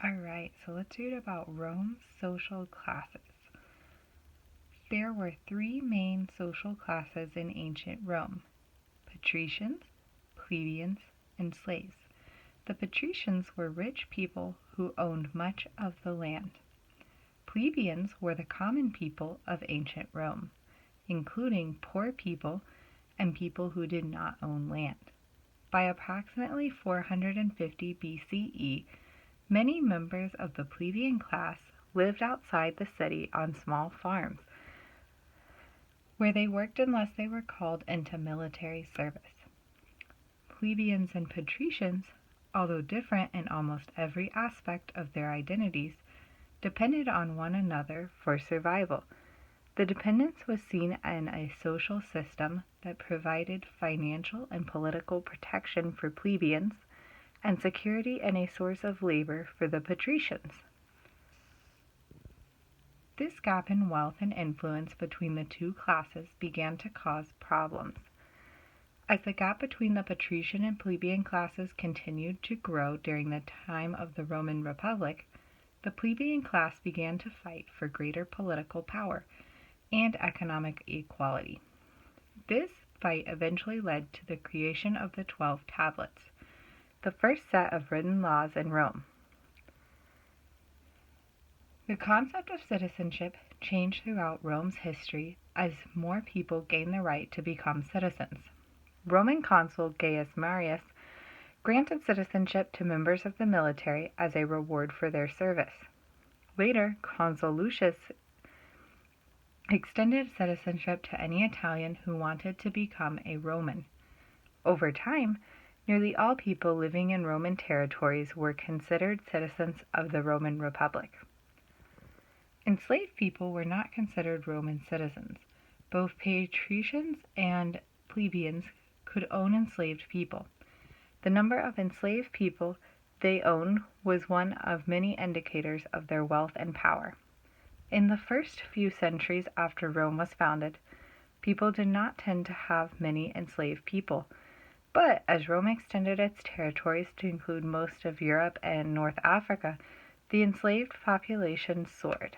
Alright, so let's read about Rome's social classes. There were three main social classes in ancient Rome: patricians, plebeians, and slaves. The patricians were rich people who owned much of the land. Plebeians were the common people of ancient Rome, including poor people and people who did not own land. By approximately 450 BCE, many members of the plebeian class lived outside the city on small farms, where they worked unless they were called into military service. Plebeians and patricians, although different in almost every aspect of their identities, depended on one another for survival. The dependence was seen in a social system that provided financial and political protection for plebeians and security and a source of labor for the patricians. This gap in wealth and influence between the two classes began to cause problems. As the gap between the patrician and plebeian classes continued to grow during the time of the Roman Republic, the plebeian class began to fight for greater political power and economic equality. This fight eventually led to the creation of the 12 Tablets, the first set of written laws in Rome. The concept of citizenship changed throughout Rome's history as more people gained the right to become citizens. Roman consul Gaius Marius granted citizenship to members of the military as a reward for their service. Later, Consul Lucius extended citizenship to any Italian who wanted to become a Roman. Over time, nearly all people living in Roman territories were considered citizens of the Roman Republic. Enslaved people were not considered Roman citizens. Both patricians and plebeians could own enslaved people. The number of enslaved people they owned was one of many indicators of their wealth and power. In the first few centuries after Rome was founded, people did not tend to have many enslaved people. But as Rome extended its territories to include most of Europe and North Africa, the enslaved population soared.